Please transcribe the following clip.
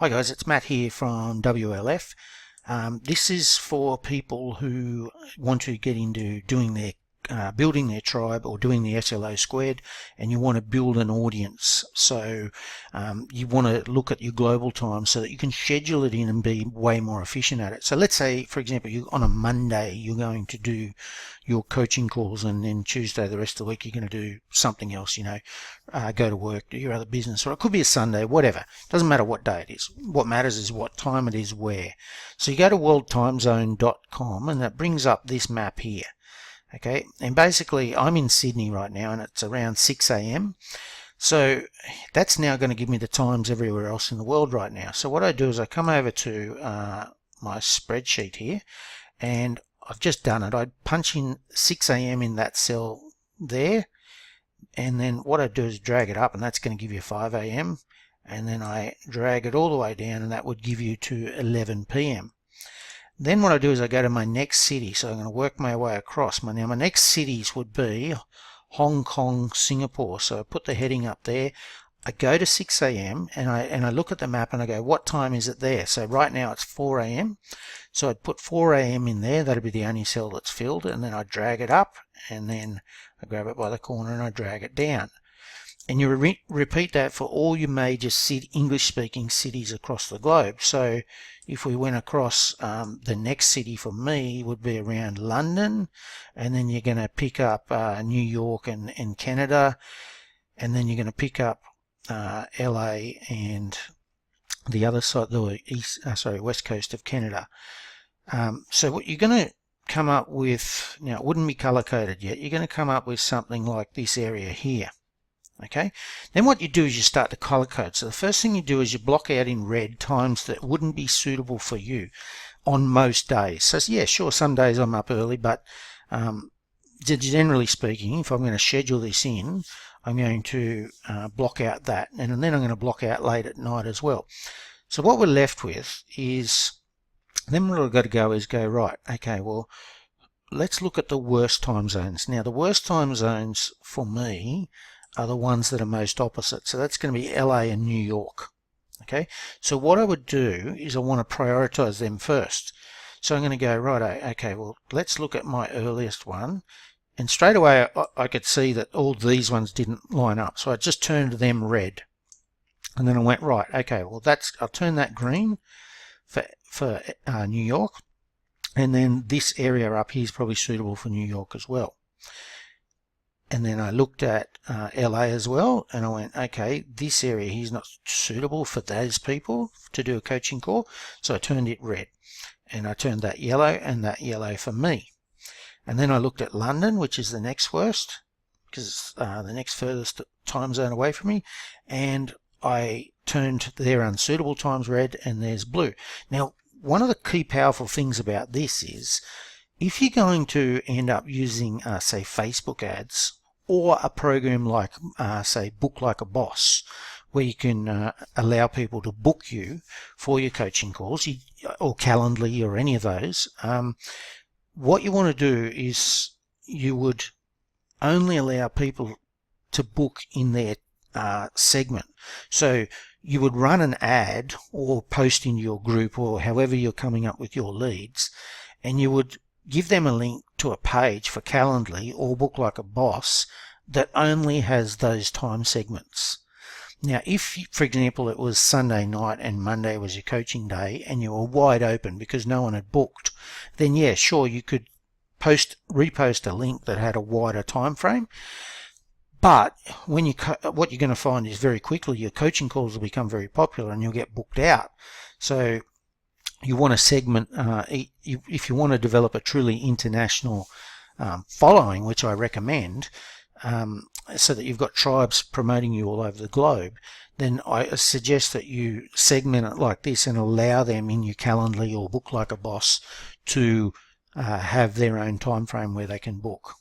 Hi guys, it's Matt here from WLF. This is for people who want to get into doing their building their tribe or doing the SLO squared, and you want to build an audience. So you want to look at your global time so that you can schedule it in and be way more efficient at it. So let's say, for example, on a Monday you're going to do your coaching calls, and then Tuesday, the rest of the week, you're going to do something else, go to work, do your other business, or it could be a Sunday, whatever. Doesn't matter what day it is. What matters is what time it is where. So you go to worldtimezone.com and that brings up this map here. Okay, and basically I'm in Sydney right now and it's around 6 a.m. So that's now going to give me the times everywhere else in the world right now. So what I do is I come over to my spreadsheet here, and I've just done it. I punch in 6 a.m. in that cell there, and then what I do is drag it up, and that's going to give you 5 a.m. and then I drag it all the way down, and that would give you to 11 p.m. Then what I do is I go to my next city, so I'm going to work my way across. Now my next cities would be Hong Kong, Singapore. So I put the heading up there. I go to 6 a.m. and I look at the map and I go, what time is it there? So right now it's 4 a.m. So I'd put 4 a.m. in there. That'd be the only cell that's filled, and then I drag it up, and then I grab it by the corner and I drag it down. And you repeat that for all your major English-speaking cities across the globe. So if we went across, the next city for me would be around London, and then you're going to pick up New York and Canada, and then you're going to pick up LA and the other side, the west coast of Canada. So what you're going to come up with, now it wouldn't be color-coded yet, you're going to come up with something like this area here. Okay, then what you do is you start to color code. So the first thing you do is you block out in red times that wouldn't be suitable for you on most days. So yeah, sure, some days I'm up early, but generally speaking, if I'm going to schedule this in, I'm going to block out that, and then I'm going to block out late at night as well. So what we're left with is, then what I've got to go is go, right, okay, well, let's look at the worst time zones. Now the worst time zones for me are the ones that are most opposite. So that's going to be LA and New York. Okay, so what I would do is I want to prioritize them first. So I'm going to go, right, okay, well, let's look at my earliest one. And straight away I could see that all these ones didn't line up. So I just turned them red. And then I went, right, okay, well, I'll turn that green for New York. And then this area up here is probably suitable for New York as well. And then I looked at LA as well, and I went, okay, this area here is not suitable for those people to do a coaching call, so I turned it red. And I turned that yellow for me. And then I looked at London, which is the next worst, because it's the next furthest time zone away from me, and I turned their unsuitable times red, and there's blue. Now, one of the key powerful things about this is, if you're going to end up using, say, Facebook ads, or a program like, say, Book Like a Boss, where you can allow people to book you for your coaching calls, or Calendly, or any of those, what you want to do is you would only allow people to book in their segment. So you would run an ad or post in your group, or however you're coming up with your leads, and you would give them a link to a page for Calendly or Book Like a Boss that only has those time segments. Now, if, for example, it was Sunday night and Monday was your coaching day and you were wide open because no one had booked, then yeah, sure, you could repost a link that had a wider time frame. But what you're going to find is very quickly your coaching calls will become very popular and you'll get booked out. So you want to segment, if you want to develop a truly international following, which I recommend, so that you've got tribes promoting you all over the globe, then I suggest that you segment it like this and allow them in your Calendly or Book Like a Boss to have their own time frame where they can book.